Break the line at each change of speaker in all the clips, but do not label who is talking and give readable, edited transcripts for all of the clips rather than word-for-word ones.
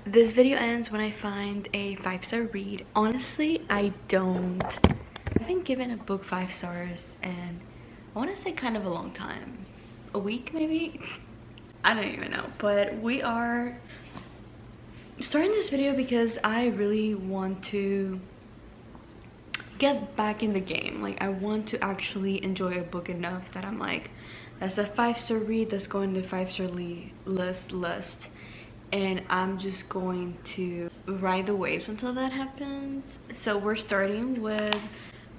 This video ends when I find a 5-star read. Honestly, I've been given a book 5 stars and I want to say kind of a long time. A week maybe? I don't even know. But we are starting this video because I really want to get back in the game. Like, I want to actually enjoy a book enough that I'm like, that's a 5-star read that's going to 5-star list, and I'm just going to ride the waves until that happens. So we're starting with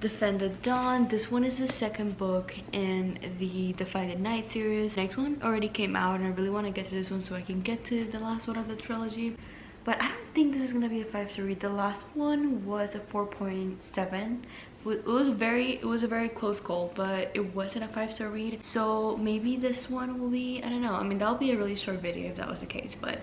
Defend the Dawn. This one is the second book in the Defend the Night series. The next one already came out and I really want to get to this one so I can get to the last one of the trilogy. But I don't think this is gonna be a 5-star read. The last one was a 4.7. It was a very close call, but it wasn't a 5-star read. So maybe this one will be, I don't know. I mean, that'll be a really short video if that was the case, but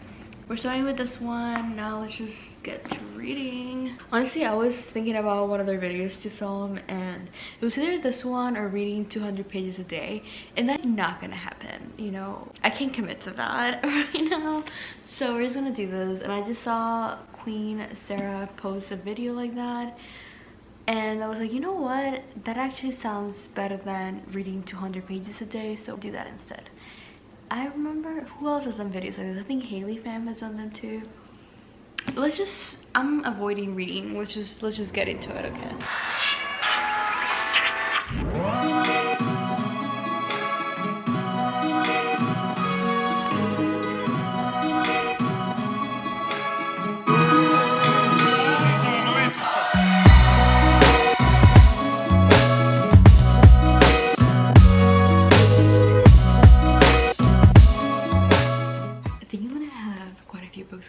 we're starting with this one. Now let's just get to reading. Honestly, I was thinking about what other videos to film, and it was either this one or reading 200 pages a day, and that's not gonna happen, you know. I can't commit to that right now. So we're just gonna do this. And I just saw Queen Sarah post a video like that, and I was like, you know what, that actually sounds better than reading 200 pages a day, so I'll do that instead. I remember who else has done videos like this. I think Haley Fam has done them too. I'm avoiding reading. Let's just get into it, okay?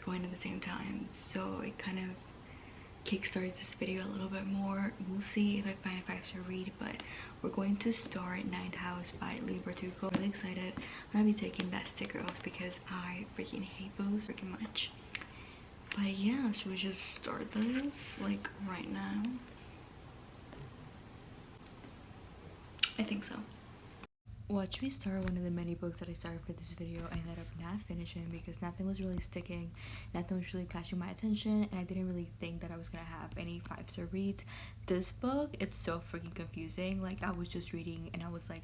Going at the same time, so it kind of kickstarts this video a little bit more. We'll see if I find a 5-star read, but we're going to start Ninth House by Lee Bardugo. I'm really excited. I'm gonna be taking that sticker off because I freaking hate those freaking much. But yeah, should we just start this like right now? I think so. Watch me start one of the many books that I started for this video. I ended up not finishing because nothing was really sticking, nothing was really catching my attention, and I didn't really think that I was gonna have any 5-star reads. This book, it's so freaking confusing. Like, I was just reading and I was like,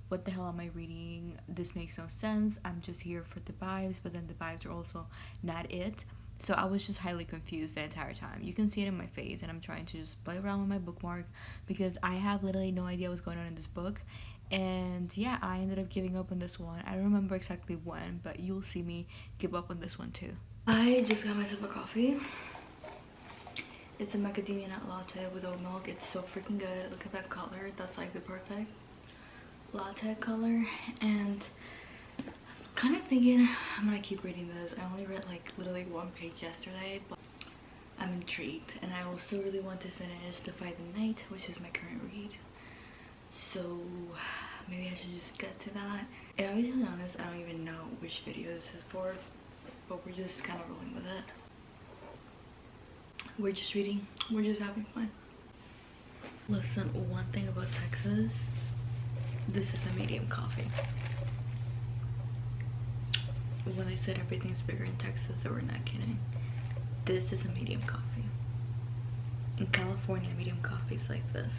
what the hell am I reading? This makes no sense. I'm just here for the vibes, but then the vibes are also not it. So I was just highly confused the entire time. You can see it in my face, and I'm trying to just play around with my bookmark because I have literally no idea what's going on in this book. And yeah, I ended up giving up on this one. I don't remember exactly when, but you'll see me give up on this one too. I just got myself a coffee. It's a macadamia nut latte with oat milk. It's so freaking good. Look at that color. That's like the perfect latte color. And kind of thinking I'm gonna keep reading this. I only read like literally one page yesterday, but I'm intrigued, and I also really want to finish Defy the Night, which is my current read. So maybe I should just get to that. And I'll be totally honest, I don't even know which video this is for, but we're just kind of rolling with it. We're just reading, we're just having fun. Listen, one thing about Texas, this is a medium coffee. When I said everything's bigger in Texas, they were not kidding. This is a medium coffee. In California, medium coffee is like this.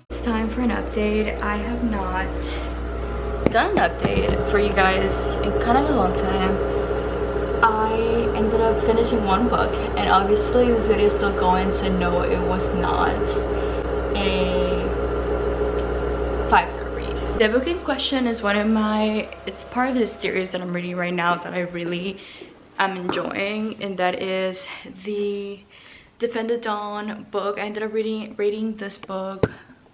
It's time for an update. I have not done an update for you guys in kind of a long time. I ended up finishing one book, and obviously this video is still going, so no, it was not a 5-star read. The book in question is it's part of this series that I'm reading right now that I really am enjoying, and that is the Defend the Dawn book. I ended up rating this book,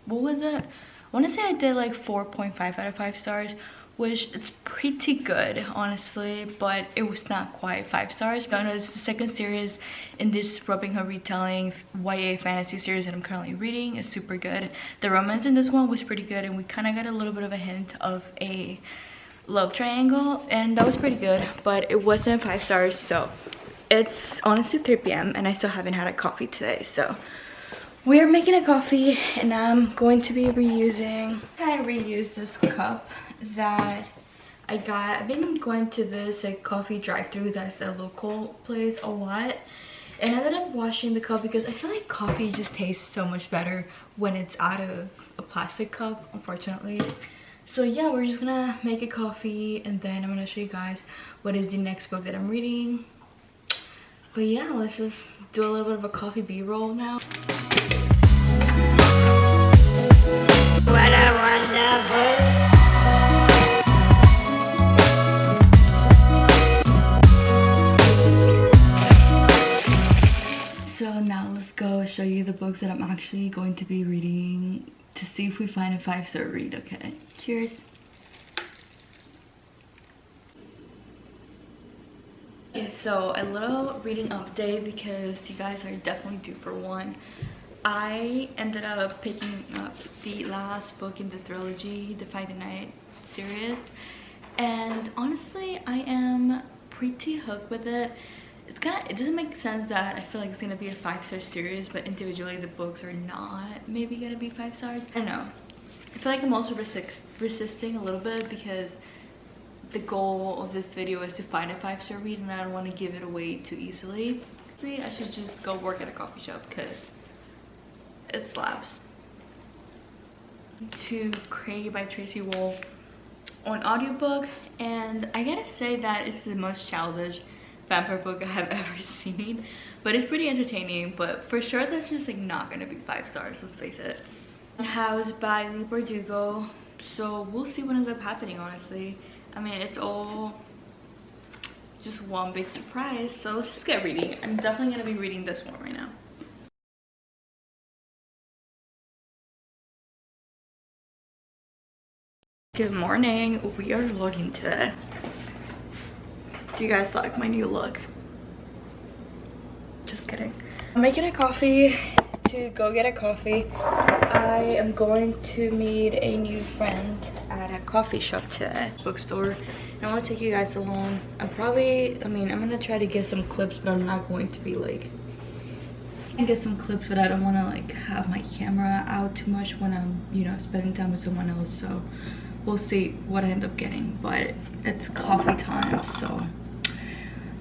what was it? I want to say I did like 4.5 out of 5 stars, which it's pretty good honestly, but it was not quite 5 stars. But it's the second series in this Robin Hood retelling YA fantasy series that I'm currently reading. It's super good. The romance in this one was pretty good, and we kind of got a little bit of a hint of a love triangle, and that was pretty good, but it wasn't 5 stars. So it's honestly 3 p.m. and I still haven't had a coffee today, so we're making a coffee and I'm going to be reusing. I reused this cup that I got. I've been going to this like coffee drive-through that's a local place a lot, and I ended up washing the cup because I feel like coffee just tastes so much better when it's out of a plastic cup, unfortunately. So yeah, we're just gonna make a coffee and then I'm gonna show you guys what is the next book that I'm reading. But yeah, let's just do a little bit of a coffee b-roll now. What a wonderful. So now let's go show you the books that I'm actually going to be reading to see if we find a 5-star read, okay? Cheers. Okay, so a little reading update because you guys are definitely due for one. I ended up picking up the last book in the trilogy, the Fight the Night series, and honestly I am pretty hooked with it. It doesn't make sense that I feel like it's gonna be a 5-star series, but individually the books are not maybe gonna be 5 stars. I don't know. I feel like I'm also resisting a little bit because the goal of this video is to find a 5-star read and I don't want to give it away too easily. I should just go work at a coffee shop because it slaps. To Cray by Tracy Wolf on audiobook, and I gotta say that it's the most childish vampire book I have ever seen, but it's pretty entertaining. But for sure that's just like not gonna be 5 stars, let's face it. House by Lee Bardugo, so we'll see what ends up happening. Honestly, I mean, it's all just one big surprise, so let's just get reading. I'm definitely gonna be reading this one right now. Good morning, we are vlogging today. Do you guys like my new look? Just kidding. I'm making a coffee to go get a coffee. I am going to meet a new friend at a coffee shop today, bookstore, and I want to take you guys along. I'm gonna try to get some clips, but I'm not going to be like, I can get some clips, but I don't want to like have my camera out too much when I'm, you know, spending time with someone else. So we'll see what I end up getting, but it's coffee time, so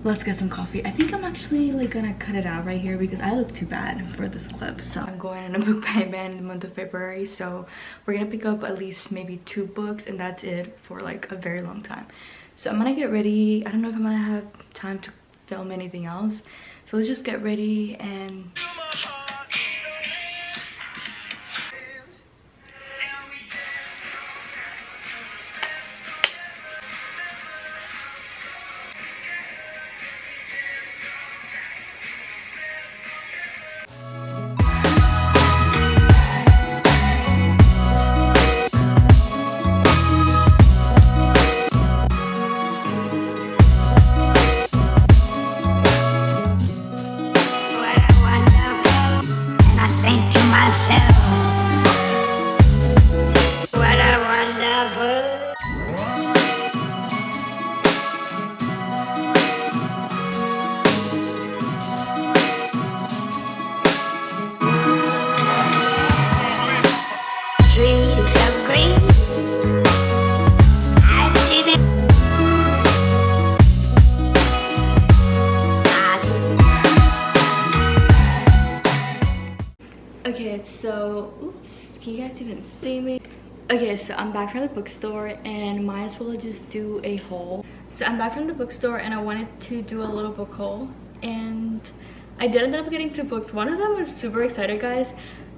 let's get some coffee. I think I'm actually like gonna cut it out right here because I look too bad for this clip. So I'm going on a book buy ban in the month of February, so we're gonna pick up at least maybe 2 books and that's it for like a very long time. So I'm gonna get ready. I don't know if I'm gonna have time to film anything else, so let's just get ready and okay, so oops, can you guys even see me? Okay, so I'm back from the bookstore and might as well just do a haul. So I'm back from the bookstore and I wanted to do a little book haul, and I did end up getting 2 books. One of them was super excited, guys.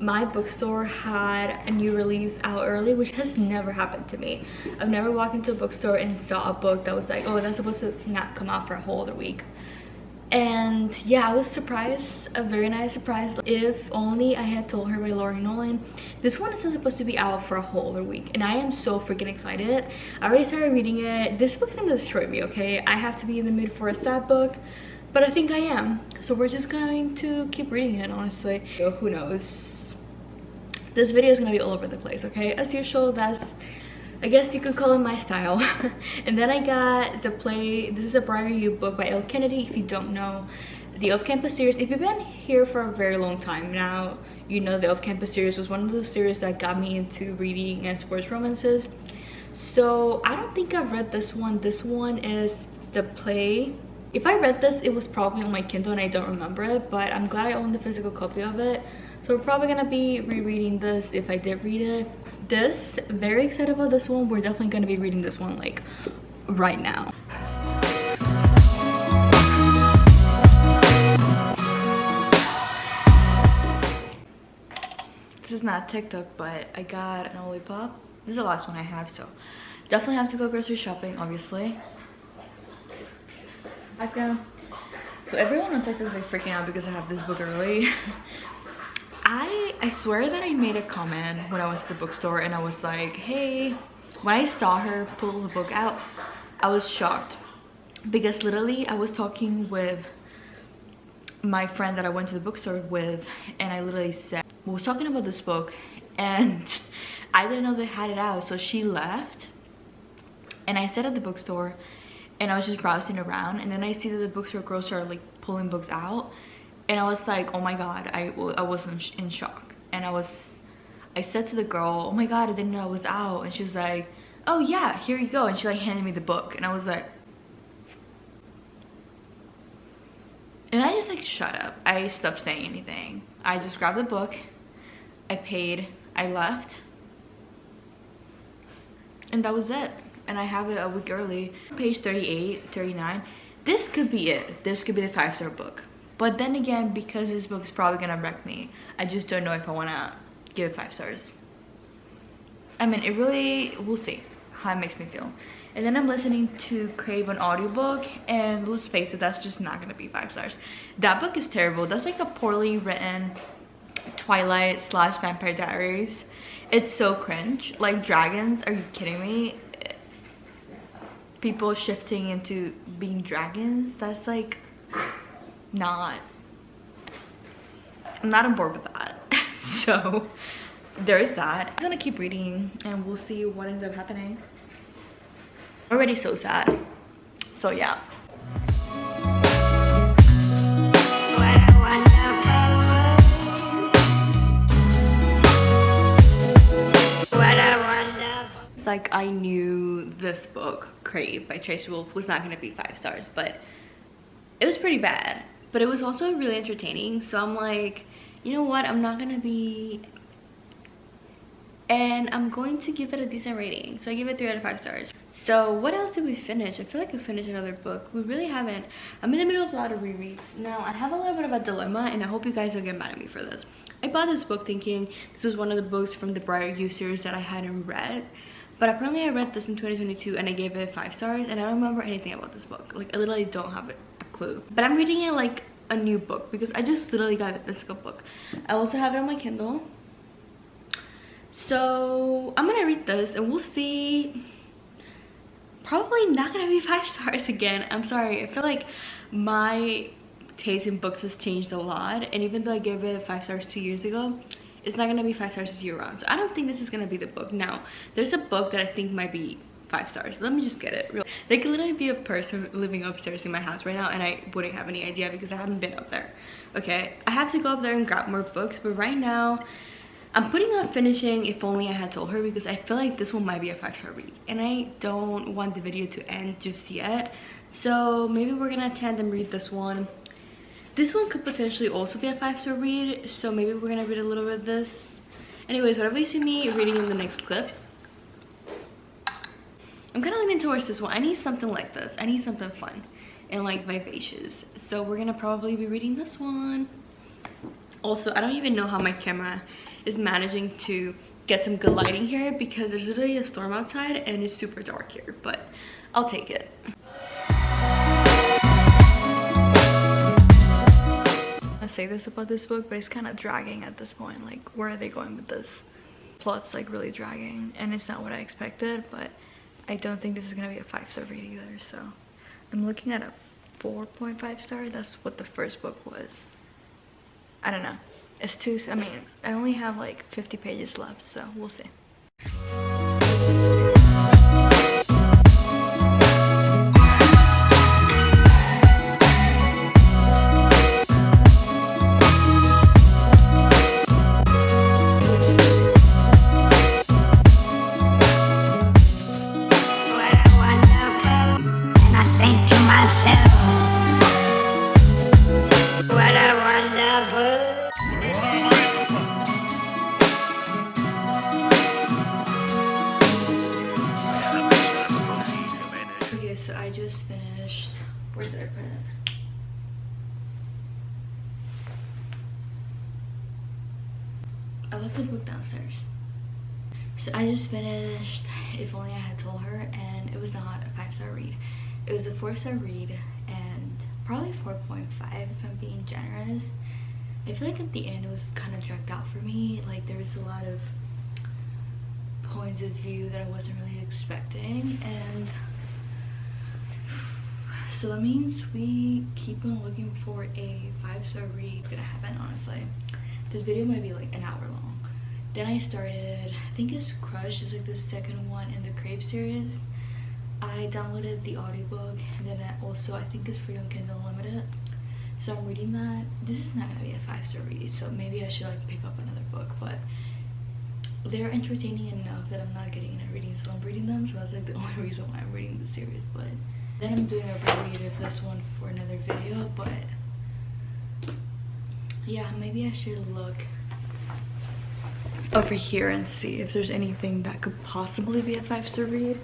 My bookstore had a new release out early, which has never happened to me. I've never walked into a bookstore and saw a book that was like, oh, that's supposed to not come out for a whole other week. And yeah, I was surprised, a very nice surprise. If Only I Had Told Her by Laurie Nolan. This one is supposed to be out for a whole other week and I am so freaking excited. I already started reading it. This book's gonna destroy me, okay? I have to be in the mood for a sad book, but I think I am. So we're just going to keep reading it, honestly. So who knows? This video is gonna be all over the place, okay? As usual, that's I guess you could call it my style. And then I got the play. This is a Briar You book by Elle Kennedy. If you don't know, the Off Campus series, if you've been here for a very long time now, you know the Off Campus series was one of those series that got me into reading and sports romances. So I don't think I've read this one. This one is the play. If I read this, it was probably on my Kindle and I don't remember it, but I'm glad I own the physical copy of it. So we're probably gonna be rereading this if I did read it. Very excited about this one. We're definitely gonna be reading this one like right now. This is not TikTok, but I got an lollipop. This is the last one I have, so definitely have to go grocery shopping, obviously. So everyone on TikTok is like freaking out because I have this book early. I swear that I made a comment when I was at the bookstore and I was like, hey, when I saw her pull the book out, I was shocked because literally I was talking with my friend that I went to the bookstore with, and I literally said, we was talking about this book and I didn't know they had it out, so she left and I stayed at the bookstore and I was just browsing around, and then I see that the bookstore girls are like pulling books out, and I was like, oh my god, I was in shock. And I said to the girl, oh my god, I didn't know I was out. And she was like, oh yeah, here you go. And she like handed me the book, and I was like, and I just like shut up. I stopped saying anything. I just grabbed the book, I paid, I left, and that was it. And I have it a week early. Page 38, 39. This could be it. This could be the 5-star book. But then again, because this book is probably gonna wreck me, I just don't know if I wanna give it 5 stars. I mean, it really, we'll see how it makes me feel. And then I'm listening to Crave on audiobook, and let's face it, that's just not gonna be 5 stars. That book is terrible. That's like a poorly written Twilight / Vampire Diaries. It's so cringe. Like dragons, are you kidding me? People shifting into being dragons, that's like not, I'm not on board with that. So there is that. I'm gonna keep reading and we'll see what ends up happening. Already so sad, so yeah. Like, I knew this book, Crave by Tracy Wolf, was not gonna be 5 stars, but it was pretty bad. But it was also really entertaining, so I'm like, you know what, I'm not gonna be, and I'm going to give it a decent rating. So I give it 3 out of 5 stars. So what else did we finish? I feel like we finished another book. We really haven't. I'm in the middle of a lot of rereads. Now, I have a little bit of a dilemma, and I hope you guys don't get mad at me for this. I bought this book thinking this was one of the books from the Briar You series that I hadn't read. But apparently I read this in 2022 and I gave it 5 stars, and I don't remember anything about this book. Like, I literally don't have a clue. But I'm reading it like a new book because I just literally got a physical book. I also have it on my Kindle. So I'm gonna read this and we'll see. Probably not gonna be 5 stars again. I'm sorry. I feel like my taste in books has changed a lot, and even though I gave it 5 stars 2 years ago, it's not gonna be 5 stars this year round. So I don't think this is gonna be the book. Now, there's a book that I think might be 5 stars. Let me just get it. There could literally be a person living upstairs in my house right now and I wouldn't have any idea because I haven't been up there. Okay, I have to go up there and grab more books, but right now I'm putting off finishing If Only I Had Told Her because I feel like this one might be a 5-star read and I don't want the video to end just yet. So maybe we're gonna tandem read this one. This one could potentially also be a 5-star read, so maybe we're gonna read a little bit of this. Anyways, whatever you see me reading in the next clip, I'm kind of leaning towards this one. I need something like this. I need something fun and like vivacious. So we're gonna probably be reading this one. Also, I don't even know how my camera is managing to get some good lighting here because there's literally a storm outside and it's super dark here, but I'll take it. I say this about this book, but it's kind of dragging at this point. Like, where are they going with this? Plot's like really dragging and it's not what I expected, but I don't think this is gonna be a 5-star read either. So I'm looking at a 4.5 star. That's what the first book was. I don't know. It's too, I mean, I only have like 50 pages left, so we'll see. I left the book downstairs. So I just finished If Only I Had Told Her, and it was not a 5-star read. It was a 4-star read, and probably 4.5 if I'm being generous. I feel like at the end it was kind of dragged out for me. Like there was a lot of points of view that I wasn't really expecting, and so that means we keep on looking for a 5-star read gonna happen. Honestly, this video might be like an hour long. Then I started, I think it's Crush, is like the second one in the Crave series. I downloaded the audiobook, and then I think it's free on Kindle Unlimited. So I'm reading that. This is not gonna be a 5-star read, so maybe I should like pick up another book, but they're entertaining enough that I'm not getting in a reading slump reading them, so that's like the only reason why I'm reading the series. But then I'm doing a reread of this one for another video, but yeah, maybe I should look over here and see if there's anything that could possibly be a 5-star read.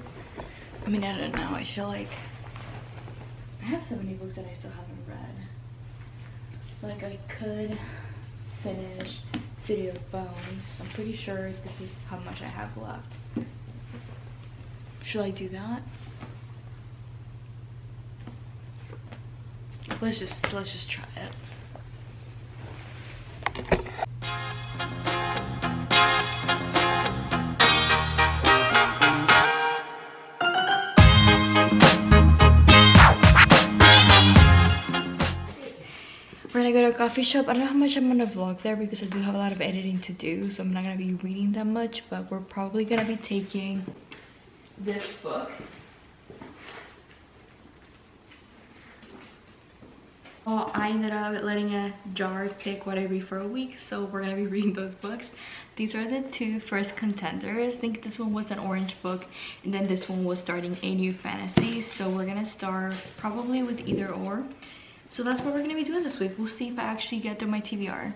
I mean, I don't know, I feel like I have so many books that I still haven't read. Like I could finish City of Bones. I'm pretty sure this is how much I have left. Should I do that? Let's just try it. We're gonna go to a coffee shop. I don't know how much I'm gonna vlog there because I do have a lot of editing to do, so I'm not gonna be reading that much, but we're probably gonna be taking this book. Well, I ended up letting a jar pick what I read for a week, so we're gonna be reading those books. These are the two first contenders. I think this one was an orange book, and then this one was starting a new fantasy, so we're gonna start probably with either or. So that's what we're gonna be doing this week. We'll see if I actually get through my TBR.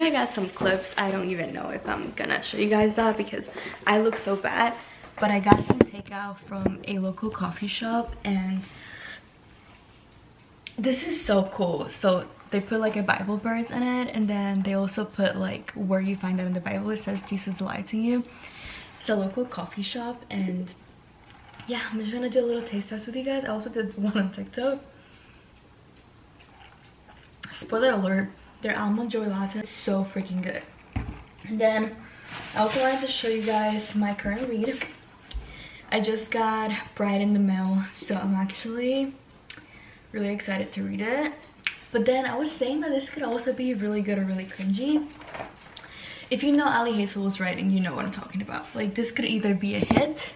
I got some clips. I don't even know if I'm gonna show you guys that because I look so bad, but I got some takeout from a local coffee shop, and this is so cool. So they put like a Bible verse in it, and then they also put like where you find that in the Bible. It says Jesus lied to you. It's a local coffee shop, and yeah, I'm just gonna do a little taste test with you guys. I also did one on TikTok. Spoiler alert, their almond joy latte is so freaking good. And then I also wanted to show you guys my current read. I just got Bride in the mail, so I'm actually really excited to read it. But then I was saying that this could also be really good or really cringy. If you know Ali Hazelwood's writing, you know what I'm talking about. Like, this could either be a hit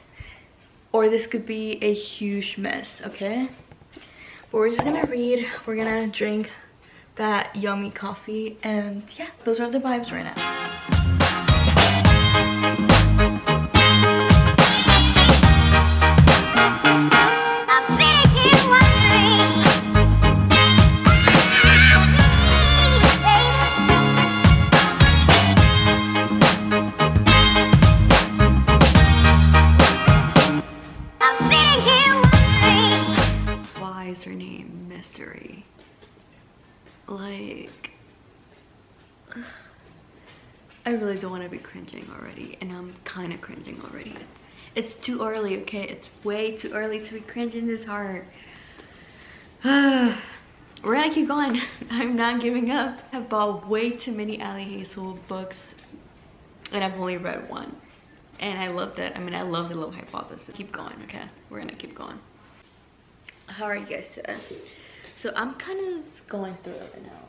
or this could be a huge mess, okay? But we're just gonna read, we're gonna drink that yummy coffee, and yeah, those are the vibes right now. Why is her name Mystery? Like, I really don't want to be cringing already, and I'm kind of cringing already. It's too early, okay? It's way too early to be cringing this hard. We're gonna keep going. I'm not giving up. I've bought way too many Ali Hazelwood books, and I've only read one, and I loved it. I mean, I love The Love Hypothesis. Keep going, okay? We're gonna keep going. How are you guys today? So I'm kind of going through it right now.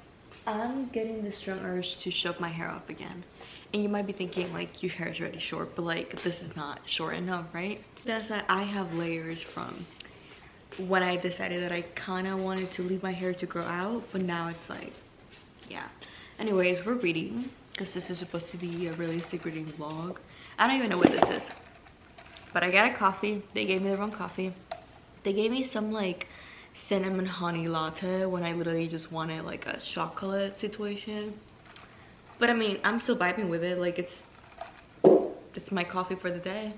I'm getting the strong urge to shove my hair off again. And you might be thinking like your hair is already short, but like this is not short enough, right? That's that I have layers from when I decided that I kind of wanted to leave my hair to grow out, but now it's like, yeah. Anyways, we're reading because this is supposed to be a realistic reading vlog. I don't even know what this is, but I got a coffee. They gave me the wrong coffee. They gave me some like cinnamon honey latte when I literally just wanted like a chocolate situation. But I mean, I'm still vibing with it. Like it's my coffee for the day.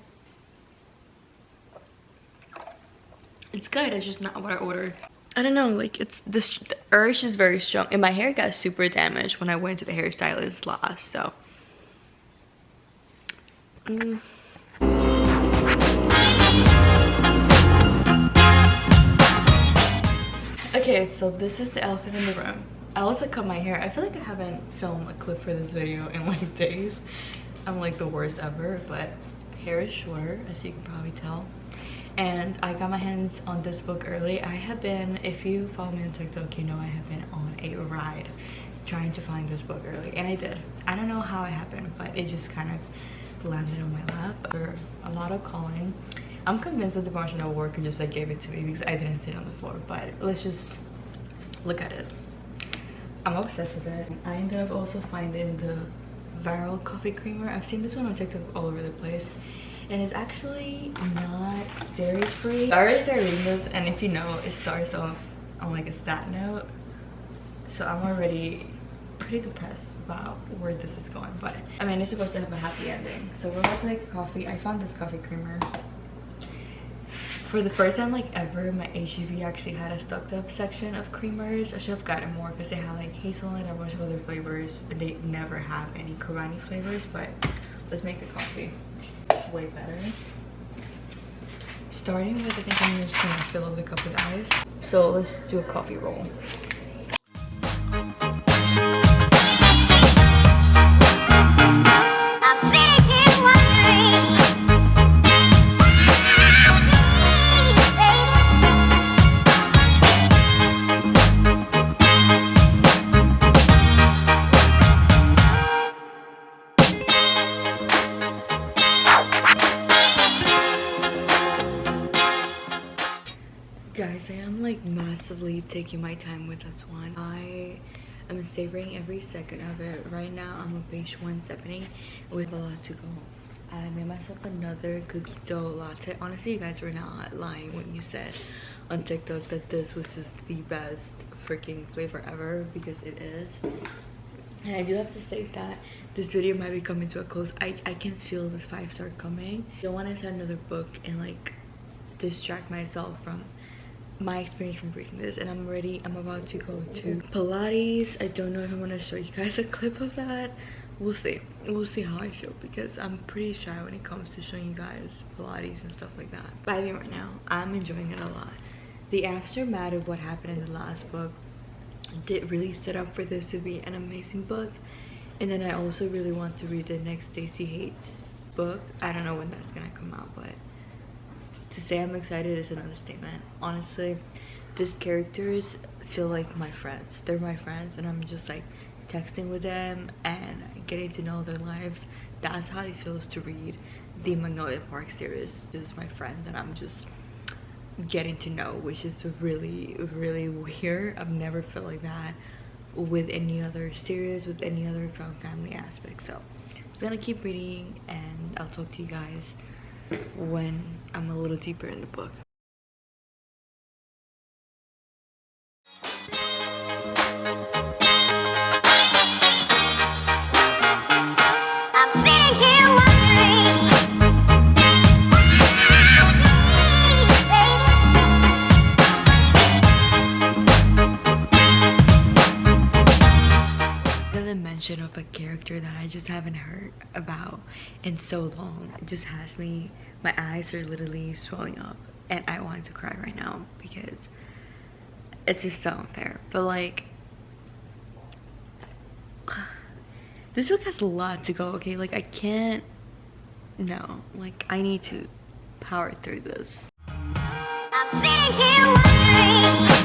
It's good. It's just not what I ordered. I don't know, like it's the urge is very strong, and my hair got super damaged when I went to the hairstylist last, so okay, so this is the elephant in the room. I also cut my hair. I feel like I haven't filmed a clip for this video in like days. I'm like the worst ever, but hair is shorter, as you can probably tell. And I got my hands on this book early. I have been, if you follow me on TikTok, you know I have been on a ride trying to find this book early, and I did. I don't know how it happened, but it just kind of landed on my lap. After a lot of calling, I'm convinced that the Barcelona worker just like gave it to me because I didn't sit on the floor, but let's just look at it. I'm obsessed with it. I ended up also finding the viral coffee creamer. I've seen this one on TikTok all over the place, and it's actually not dairy free. I already started reading this, and if you know, it starts off on like a sad note, so I'm already pretty depressed about where this is going. But I mean, it's supposed to have a happy ending. So we're about to make coffee. I found this coffee creamer for the first time like ever. My HEB actually had a stocked up section of creamers. I should have gotten more because they have like hazelnut and a bunch of other flavors, and they never have any corgi flavors. But let's make the coffee way better. Starting with, I think I'm just gonna fill up the cup with ice. So let's do a coffee roll. Guys, I am like massively taking my time with this one. I am savoring every second of it. Right now I'm on page 170 with a lot to go. I made myself another cookie dough latte. Honestly, you guys were not lying when you said on TikTok that this was just the best freaking flavor ever, because it is. And I do have to say that this video might be coming to a close. I can feel this 5-star coming. I don't want to start another book and like distract myself from my experience from reading this. And I'm about to go to Pilates. I don't know if I'm gonna show you guys a clip of that. We'll see how I feel, because I'm pretty shy when it comes to showing you guys Pilates and stuff like that. But I mean, right now I'm enjoying it a lot. The aftermath of what happened in the last book did really set up for this to be an amazing book. And then I also really want to read the next Stacey Hates book. I don't know when that's gonna come out, but to say I'm excited is an understatement. Honestly, these characters feel like my friends. They're my friends, and I'm just like texting with them and getting to know their lives. That's how it feels to read the Magnolia Park series. This is my friends, and I'm just getting to know, which is really, really weird. I've never felt like that with any other series, with any other found family aspect. So I'm just gonna keep reading, and I'll talk to you guys when I'm a little deeper in the book. I'm sitting here wondering, the mention of a character that I just haven't heard about in so long. It just has me, my eyes are literally swelling up, and I want to cry right now because it's just so unfair. But like, this book has a lot to go, okay? Like, I can't, no, like I need to power through this. I'm sitting here wondering,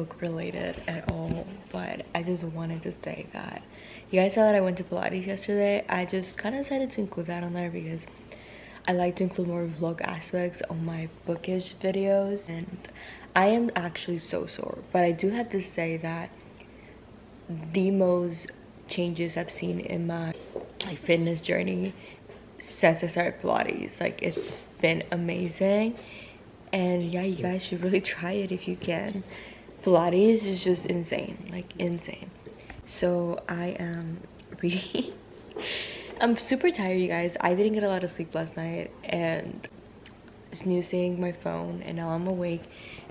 book related at all, but I just wanted to say that you guys saw that I went to Pilates yesterday. I just kind of decided to include that on there because I like to include more vlog aspects on my bookish videos, and I am actually so sore, but I do have to say that the most changes I've seen in my like fitness journey since I started Pilates, like it's been amazing. And yeah, you guys should really try it if you can. Pilates is just insane, like insane. So I am really I'm super tired, you guys. I didn't get a lot of sleep last night and snoozing my phone, and now I'm awake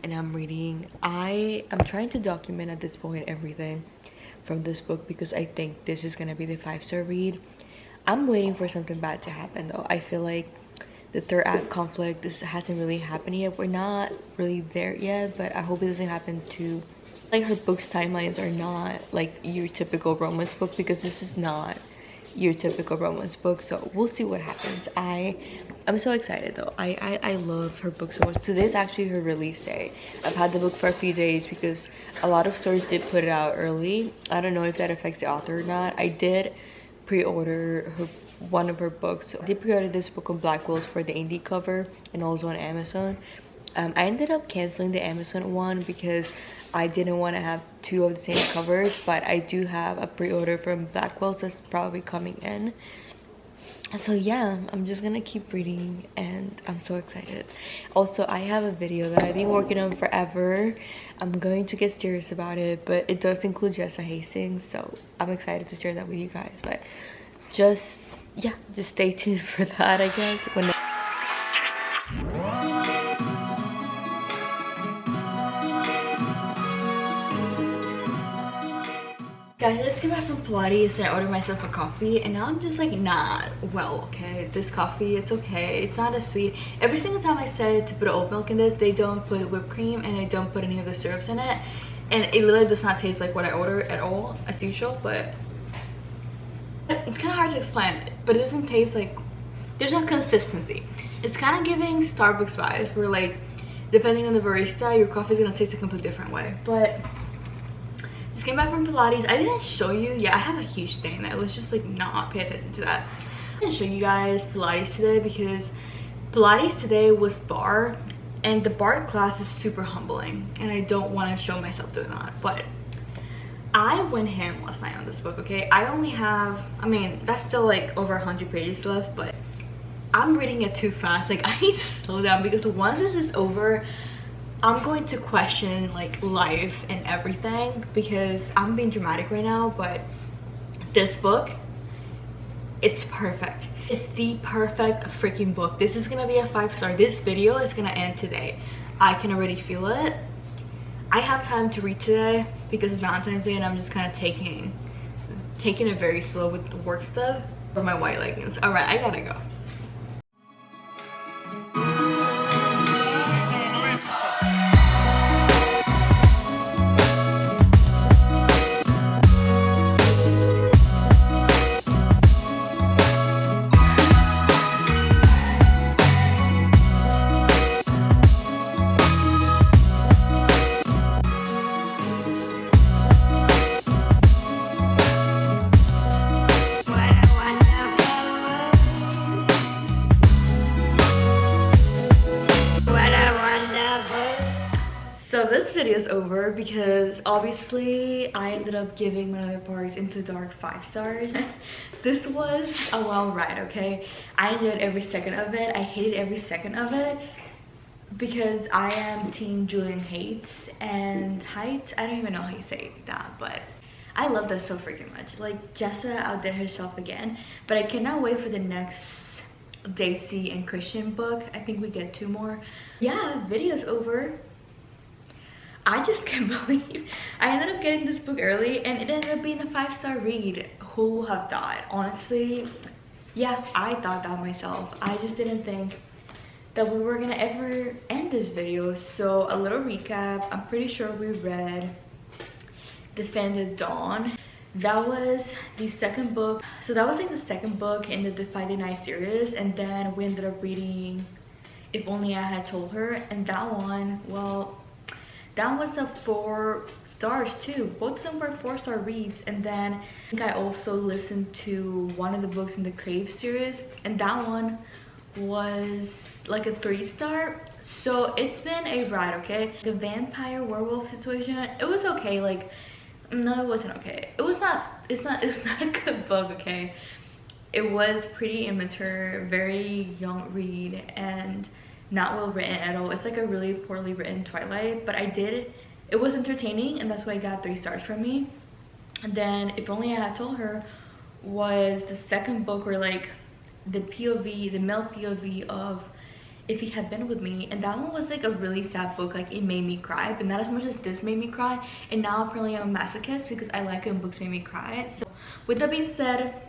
and I'm reading. I am trying to document at this point everything from this book because I think this is gonna be the 5-star read. I'm waiting for something bad to happen though. I feel like the third act conflict, this hasn't really happened yet. We're not really there yet, but I hope it doesn't happen to, like, her book's timelines are not like your typical romance book, because this is not your typical romance book. So we'll see what happens. I'm so excited though. I love her book so much. Today's actually her release day. I've had the book for a few days because a lot of stores did put it out early. I don't know if that affects the author or not. I did pre-order one of her books. I did pre-order this book on Blackwell's for the indie cover and also on Amazon. I ended up canceling the Amazon one because I didn't want to have two of the same covers, but I do have a pre-order from Blackwell's that's probably coming in. So yeah, I'm just gonna keep reading and I'm so excited. Also, I have a video that I've been working on forever. I'm going to get serious about it, but it does include Jessa Hastings, so I'm excited to share that with you guys. But just stay tuned for that, I guess. Guys, I just came back from Pilates and I ordered myself a coffee, and now I'm just like, nah, well, okay, this coffee, it's okay, it's not as sweet. Every single time I said to put oat milk in this, they don't put whipped cream and they don't put any of the syrups in it, and it literally does not taste like what I ordered at all, as usual. But it's kind of hard to explain, but it doesn't taste like, there's no consistency. It's kind of giving Starbucks vibes, where like, depending on the barista, your coffee is gonna taste a completely different way. But just came back from Pilates. I didn't show you, yeah, I have a huge stain there. Let's just like not pay attention to that. I didn't show you guys Pilates today because Pilates today was bar, and the bar class is super humbling, and I don't want to show myself doing that. But I went ham last night on this book, okay? I only have, I mean, that's still like over 100 pages left, but I'm reading it too fast. Like, I need to slow down because once this is over, I'm going to question like life and everything, because I'm being dramatic right now. But this book, it's perfect. It's the perfect freaking book. This is gonna be a 5-star. This video is gonna end today. I can already feel it. I have time to read today because it's Valentine's Day, and I'm just kind of taking it very slow with the work stuff. For my white leggings. All right, I gotta go. So this video is over because obviously I ended up giving My Other Parts Into the Dark 5 stars. This was a wild ride, okay? I enjoyed every second of it. I hated every second of it because I am team Julian Heights, and Heights, I don't even know how you say that, but I love that so freaking much. Like, Jessa outdid herself again, but I cannot wait for the next Daisy and Christian book. I think we get 2 more. Yeah, video's over. I just can't believe I ended up getting this book early and it ended up being a 5-star read. Who would have thought? Honestly, yeah, I thought that myself. I just didn't think that we were gonna ever end this video. So a little recap. I'm pretty sure we read Defended Dawn. That was the second book. So that was like the second book in the Defy the Night series, and then we ended up reading If Only I Had Told Her, and that one, well, That was a 4 stars too. Both of them were 4-star reads. And then I think I also listened to one of the books in the Crave series, and that one was like a 3-star. So it's been a ride, okay? The vampire werewolf situation, it was okay. Like, no, it wasn't okay. It's not a good book, okay? It was pretty immature, very young read, and not well written at all. It's like a really poorly written Twilight, but it was entertaining, and that's why I got 3 stars from me. And then If Only I Had Told Her was the second book where like the POV, the male POV of If He Had Been With Me, and that one was like a really sad book. Like, it made me cry, but not as much as this made me cry. And now apparently I'm a masochist because I like when books make me cry. So with that being said,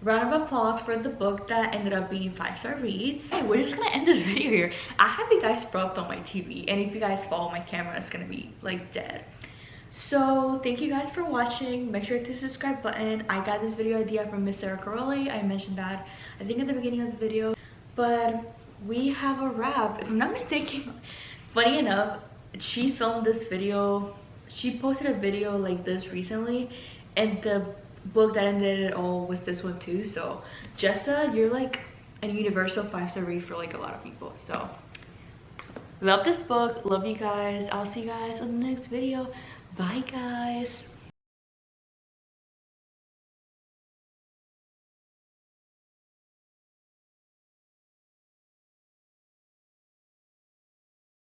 round of applause for the book that ended up being 5-star reads. Hey, we're just gonna end this video here. I have you guys propped on my TV, and if you guys follow my camera, it's gonna be like dead. So thank you guys for watching. Make sure to hit the subscribe button. I got this video idea from Miss Sarah Corelli. I mentioned that I think at the beginning of the video, but we have a wrap. If I'm not mistaken, funny enough, she filmed this video, she posted a video like this recently, and the book that ended it all was this one too. So Jessa, you're like a universal 5-star read for like a lot of people. So love this book, love you guys. I'll see you guys in the next video. Bye guys.